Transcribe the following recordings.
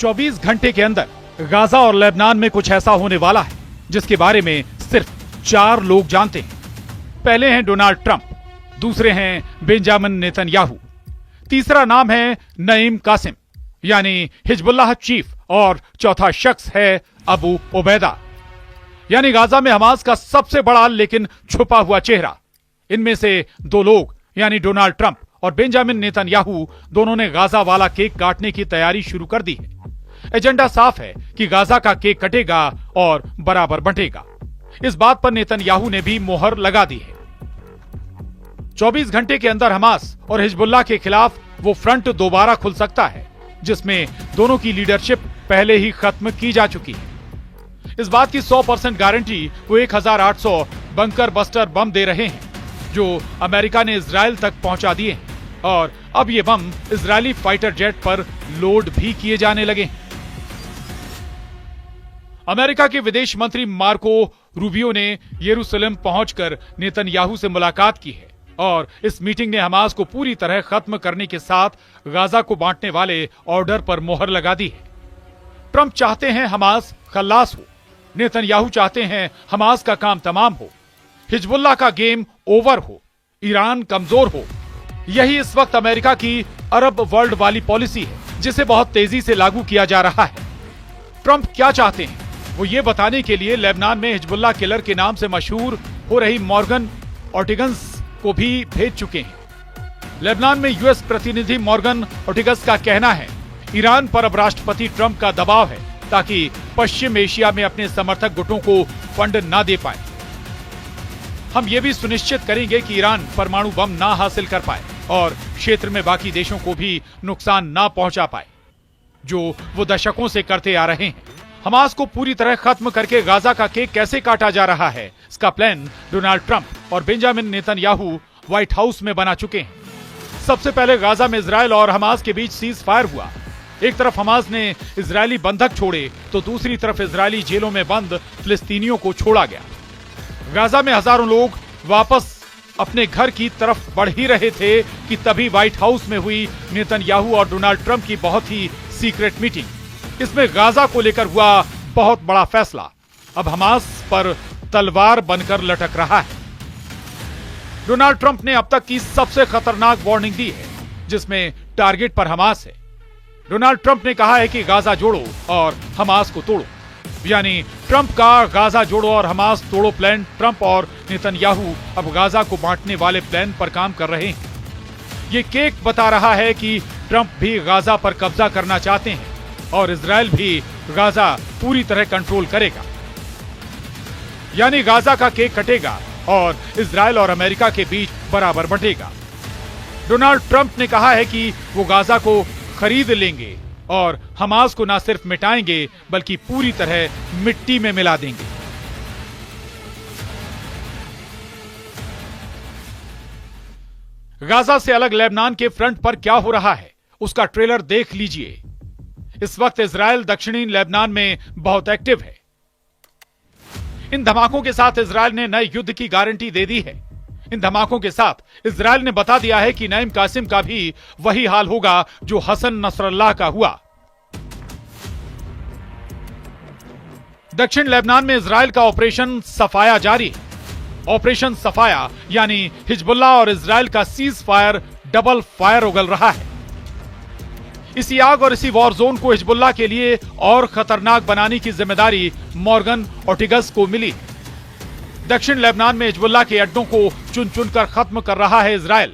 24 घंटे के अंदर गाजा और लेबनान में कुछ ऐसा होने वाला है जिसके बारे में सिर्फ 4 लोग जानते हैं। पहले हैं डोनाल्ड ट्रंप, दूसरे हैं बेंजामिन नेतन्याहू, तीसरा नाम है नईम कासिम यानी हिजबुल्लाह चीफ और चौथा शख्स है अबू उबैदा यानी गाजा में हमास का सबसे बड़ा लेकिन छुपा हुआ चेहरा। इनमें से 2 लोग यानी डोनाल्ड ट्रंप और बेंजामिन नेतन्याहू दोनों ने गाजा वाला केक काटने की तैयारी शुरू कर दी है। एजेंडा साफ है कि गाजा का केक कटेगा और बराबर बंटेगा। इस बात पर नेतन्याहू ने भी मोहर लगा दी है। 24 घंटे के अंदर हमास और हिजबुल्लाह के खिलाफ वो फ्रंट दोबारा खुल सकता है जिसमें दोनों की लीडरशिप पहले ही खत्म की जा चुकी है। इस बात की 100% गारंटी वो 1800 बंकर बस्टर बम दे रहे हैं जो अमेरिका ने इजराइल तक पहुंचा दिए हैं और अब ये बम इजरायली फाइटर जेट पर लोड भी किए जाने लगे हैं। अमेरिका के विदेश मंत्री मार्को रूबियो ने यरूशलेम पहुंचकर नेतन्याहू से मुलाकात की है और इस मीटिंग ने हमास को पूरी तरह खत्म करने के साथ गाजा को बांटने वाले ऑर्डर पर मोहर लगा दी है। ट्रंप चाहते हैं हमास खल्लास हो, नेतन्याहू चाहते हैं हमास का काम तमाम हो, हिजबुल्लाह का गेम ओवर हो, ईरान कमजोर हो। यही इस वक्त अमेरिका की अरब वर्ल्ड वाली पॉलिसी है जिसे बहुत तेजी से लागू किया जा रहा है। ट्रंप क्या चाहते हैं वो ये बताने के लिए लेबनान में हिजबुल्लाह किलर के नाम से मशहूर हो रही मॉर्गन ऑर्टिगन्स को भी भेज चुके हैं। लेबनान में यूएस प्रतिनिधि मॉर्गन ऑर्टिगस का कहना है ईरान पर अब राष्ट्रपति ट्रंप का दबाव है ताकि पश्चिम एशिया में अपने समर्थक गुटों को फंड ना दे पाए। हम ये भी सुनिश्चित करेंगे कि ईरान परमाणु बम ना हासिल कर पाए और क्षेत्र में बाकी देशों को भी नुकसान ना पहुंचा पाए जो वो दशकों से करते आ रहे हैं। हमास को पूरी तरह खत्म करके गाजा का केक कैसे काटा जा रहा है इसका प्लान डोनाल्ड ट्रंप और बेंजामिन नेतन्याहू व्हाइट हाउस में बना चुके हैं। सबसे पहले गाजा में इजराइल और हमास के बीच सीज फायर हुआ। एक तरफ हमास ने इजरायली बंधक छोड़े तो दूसरी तरफ इजरायली जेलों में बंद फिलिस्तीनियों को छोड़ा गया। गाजा में हजारों लोग वापस अपने घर की तरफ बढ़ ही रहे थे कि तभी व्हाइट हाउस में हुई नेतन्याहू और डोनाल्ड ट्रंप की बहुत ही सीक्रेट मीटिंग। इसमें गाजा को लेकर हुआ बहुत बड़ा फैसला अब हमास पर तलवार बनकर लटक रहा है। डोनाल्ड ट्रंप ने अब तक की सबसे खतरनाक वार्निंग दी है जिसमें टारगेट पर हमास है। डोनाल्ड ट्रंप ने कहा है कि गाजा जोड़ो और हमास को तोड़ो, यानी ट्रंप का गाजा जोड़ो और हमास तोड़ो प्लान ट्रंप और नेतन्याहू अब गाजा को बांटने वाले प्लान पर काम कर रहे हैं। ये केक बता रहा है कि ट्रंप भी गाजा पर कब्जा करना चाहते हैं और इजराइल भी गाजा पूरी तरह कंट्रोल करेगा, यानी गाजा का केक कटेगा और इजराइल और अमेरिका के बीच बराबर बंटेगा। डोनाल्ड ट्रंप ने कहा है कि वो गाजा को खरीद लेंगे और हमास को न सिर्फ मिटाएंगे बल्कि पूरी तरह मिट्टी में मिला देंगे। गाजा से अलग लेबनान के फ्रंट पर क्या हो रहा है उसका ट्रेलर देख लीजिए। इस वक्त इजराइल दक्षिणी लेबनान में बहुत एक्टिव है। इन धमाकों के साथ इजराइल ने नए युद्ध की गारंटी दे दी है। इन धमाकों के साथ इजराइल ने बता दिया है कि नईम कासिम का भी वही हाल होगा जो हसन नसरल्लाह का हुआ। दक्षिण लेबनान में इजराइल का ऑपरेशन सफाया जारी है। ऑपरेशन सफाया यानी हिजबुल्लाह और इजराइल का सीज फायर डबल फायर उगल रहा है। इसी आग और इसी वॉर जोन को हिजबुल्लाह के लिए और खतरनाक बनाने की जिम्मेदारी मॉर्गन ऑर्टिगस को मिली। दक्षिण लेबनान में हिजबुल्लाह के अड्डों को चुन चुनकर खत्म कर रहा है इजराइल,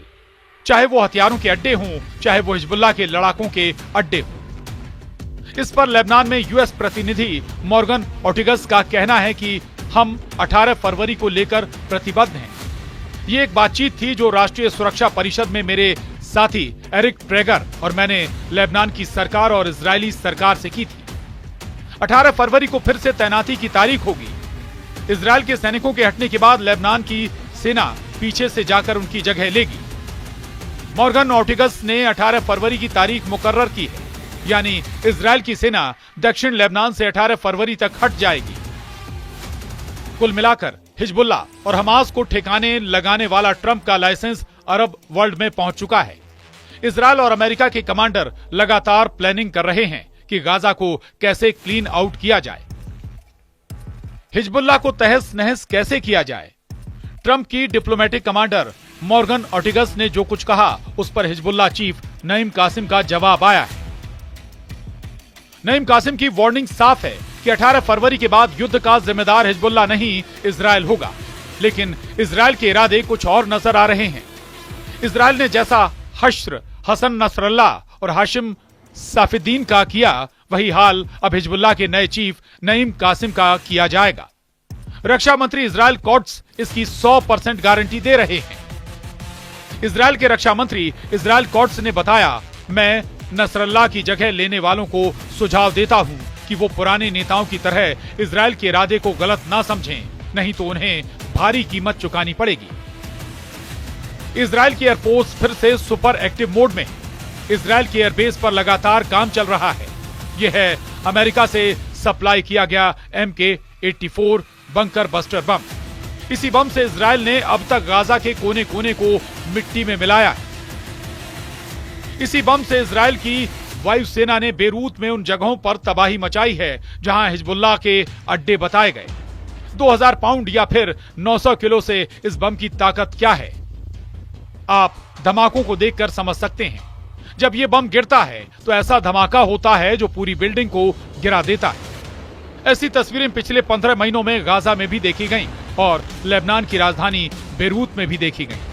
चाहे वो हथियारों के अड्डे हों चाहे वो हिजबुल्लाह के लड़ाकों के अड्डे हों। इस पर लेबनान में यूएस प्रतिनिधि मॉर्गन ऑर्टिगस का कहना है कि हम 18 फरवरी को लेकर प्रतिबद्ध हैं। ये एक बातचीत थी जो राष्ट्रीय सुरक्षा परिषद में मेरे साथी एरिक ट्रेगर और मैंने लेबनान की सरकार और इजरायली सरकार से की थी। 18 फरवरी को फिर से तैनाती की तारीख होगी। इजरायल के सैनिकों के हटने के बाद लेबनान की सेना पीछे से जाकर उनकी जगह लेगी। मॉर्गन ऑर्टिगस ने 18 फरवरी की तारीख मुकर्रर की है, यानी इजरायल की सेना दक्षिण लेबनान से 18 फरवरी तक हट जाएगी। कुल मिलाकर हिजबुल्लाह और हमास को ठिकाने लगाने वाला ट्रंप का लाइसेंस अरब वर्ल्ड में पहुंच चुका है। इजरायल और अमेरिका के कमांडर लगातार प्लानिंग कर रहे हैं कि गाजा को कैसे क्लीन आउट किया जाए, हिजबुल्लाह को तहस नहस कैसे किया जाए। ट्रंप की डिप्लोमेटिक कमांडर मॉर्गन ऑर्टिगस ने जो कुछ कहा उस पर हिजबुल्लाह चीफ नईम कासिम का जवाब आया है। नईम कासिम की वार्निंग साफ है कि 18 फरवरी के बाद युद्ध का जिम्मेदार हिजबुल्लाह नहीं, इजराइल होगा। लेकिन इजराइल के इरादे कुछ और नजर आ रहे हैं। इजराइल ने जैसा हश्र हसन नसरल्लाह और हाशिम साफिद्दीन का किया, वही हाल अब हिजबुल्लाह के नए चीफ नईम कासिम का किया जाएगा। रक्षा मंत्री इजराइल कॉट्स इसकी 100% गारंटी दे रहे हैं। इजराइल के रक्षा मंत्री इजराइल कॉट्स ने बताया, मैं नसरल्लाह की जगह लेने वालों को सुझाव देता हूं कि वो पुराने नेताओं की तरह इजराइल के इरादे को गलत ना समझें, नहीं तो उन्हें भारी कीमत चुकानी पड़ेगी। इजराइल की एयरफोर्स फिर से सुपर एक्टिव मोड में है। इजराइल की एयरबेस पर लगातार काम चल रहा है। यह है अमेरिका से सप्लाई किया गया MK-84 बंकर बस्टर बम। इसी बम से इजराइल ने अब तक गाजा के कोने कोने को मिट्टी में मिलाया है। इसी बम से इजराइल की वायुसेना ने बेरूत में उन जगहों पर तबाही मचाई है जहां हिजबुल्लाह के अड्डे बताए गए। 2000 पाउंड या फिर 900 किलो से इस बम की ताकत क्या है, आप धमाकों को देखकर समझ सकते हैं। जब ये बम गिरता है तो ऐसा धमाका होता है जो पूरी बिल्डिंग को गिरा देता है। ऐसी तस्वीरें पिछले 15 महीनों में गाजा में भी देखी गईं और लेबनान की राजधानी बेरूत में भी देखी गईं।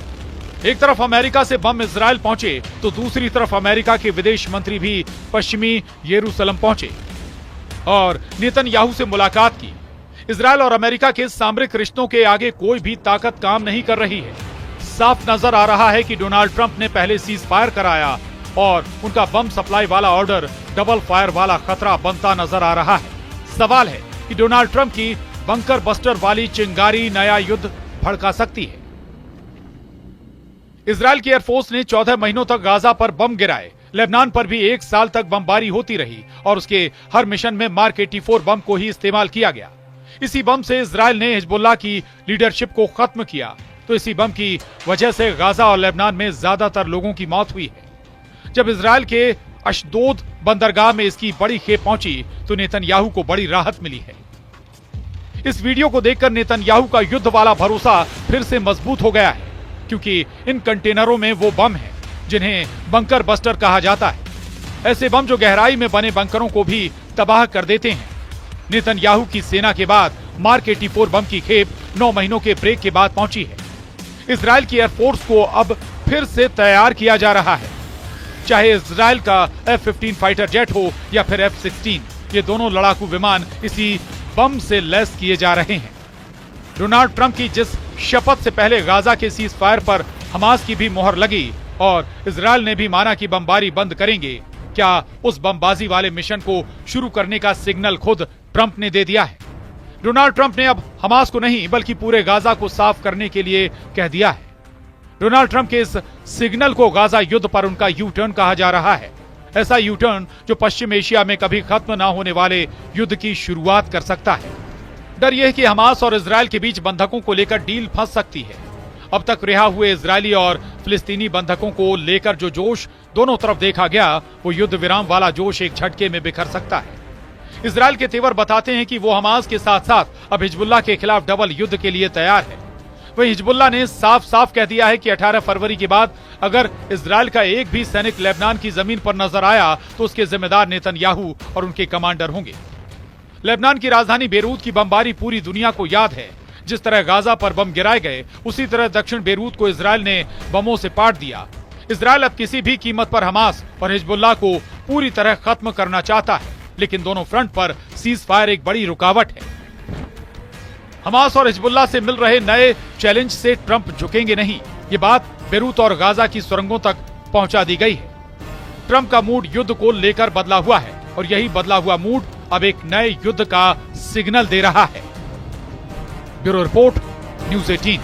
एक तरफ अमेरिका से बम इजराइल पहुंचे तो दूसरी तरफ अमेरिका के विदेश मंत्री भी पश्चिमी यरूशलेम पहुंचे और नेतन्याहू से मुलाकात की। इजराइल और अमेरिका के सामरिक रिश्तों के आगे कोई भी ताकत काम नहीं कर रही है। साफ नजर आ रहा है कि डोनाल्ड ट्रंप ने पहले सीज फायर कराया और उनका बम सप्लाई वाला ऑर्डर डबल फायर वाला खतरा बनता नजर आ रहा है। सवाल है कि डोनाल्ड ट्रंप की बंकर बस्टर वाली चिंगारी नया युद्ध भड़का सकती है। इजराइल की एयरफोर्स ने 14 महीनों तक गाजा पर बम गिराए। लेबनान पर भी 1 साल तक बमबारी होती रही और उसके हर मिशन में मार्क 84 बम को ही इस्तेमाल किया गया। इसी बम से इजराइल ने हिजबुल्लाह की लीडरशिप को खत्म किया। तो इसी बम की वजह से गाजा और लेबनान में ज्यादातर लोगों की मौत हुई है। जब इजराइल के अशदोद बंदरगाह में इसकी बड़ी खेप पहुंची तो नेतन्याहू को बड़ी राहत मिली है। इस वीडियो को देखकर नेतन्याहू का युद्ध वाला भरोसा फिर से मजबूत हो गया है, क्योंकि इन कंटेनरों में वो बम हैं जिन्हें बंकर बस्टर कहा जाता है। ऐसे बम जो गहराई में बने बंकरों को भी तबाह कर देते हैं। नेतन्याहू की सेना के बाद मार्क 84 बम की खेप 9 महीनों के ब्रेक के बाद पहुंची है। इजराइल की एयरफोर्स को अब फिर से तैयार किया जा रहा है। चाहे इजराइल का F-15 फाइटर जेट हो या फिर F-16, ये दोनों लड़ाकू विमान इसी बम से लैस किए जा रहे हैं। डोनाल्ड ट्रंप की जिस शपथ से पहले गाजा के सीज फायर पर हमास की भी मोहर लगी और इजराइल ने भी माना कि बमबारी बंद करेंगे, क्या उस बमबाजी वाले मिशन को शुरू करने का सिग्नल खुद ट्रंप ने दे दिया है? डोनाल्ड ट्रंप ने अब हमास को नहीं बल्कि पूरे गाजा को साफ करने के लिए कह दिया है। डोनाल्ड ट्रंप के इस सिग्नल को गाजा युद्ध पर उनका यू टर्न कहा जा रहा है। ऐसा यू टर्न जो पश्चिम एशिया में कभी खत्म ना होने वाले युद्ध की शुरुआत कर सकता है। डर यह कि हमास और इजराइल के बीच बंधकों को लेकर डील फंस सकती है। अब तक रिहा हुए इजरायली और फिलिस्तीनी बंधकों को लेकर जो जोश दोनों तरफ देखा गया, वो युद्ध विराम वाला जोश एक झटके में बिखर सकता है। इजराइल के तेवर बताते हैं कि वो हमास के साथ साथ अब हिजबुल्लाह के खिलाफ डबल युद्ध के लिए तैयार है। वहीं हिजबुल्लाह ने साफ साफ कह दिया है कि 18 फरवरी के बाद अगर इजराइल का एक भी सैनिक लेबनान की जमीन पर नजर आया तो उसके जिम्मेदार नेतन्याहू और उनके कमांडर होंगे। लेबनान की राजधानी बेरूत की बमबारी पूरी दुनिया को याद है। जिस तरह गाजा पर बम गिराए गए, उसी तरह दक्षिण बेरूत को इजराइल ने बमों से पाट दिया। इजराइल अब किसी भी कीमत पर हमास और हिजबुल्लाह को पूरी तरह खत्म करना चाहता है, लेकिन दोनों फ्रंट पर सीज फायर एक बड़ी रुकावट है। हमास और हिजबुल्लाह से मिल रहे नए चैलेंज से ट्रंप झुकेंगे नहीं, ये बात बेरूत और गाजा की सुरंगों तक पहुंचा दी गई है। ट्रंप का मूड युद्ध को लेकर बदला हुआ है और यही बदला हुआ मूड अब एक नए युद्ध का सिग्नल दे रहा है। Bureau report, news 18।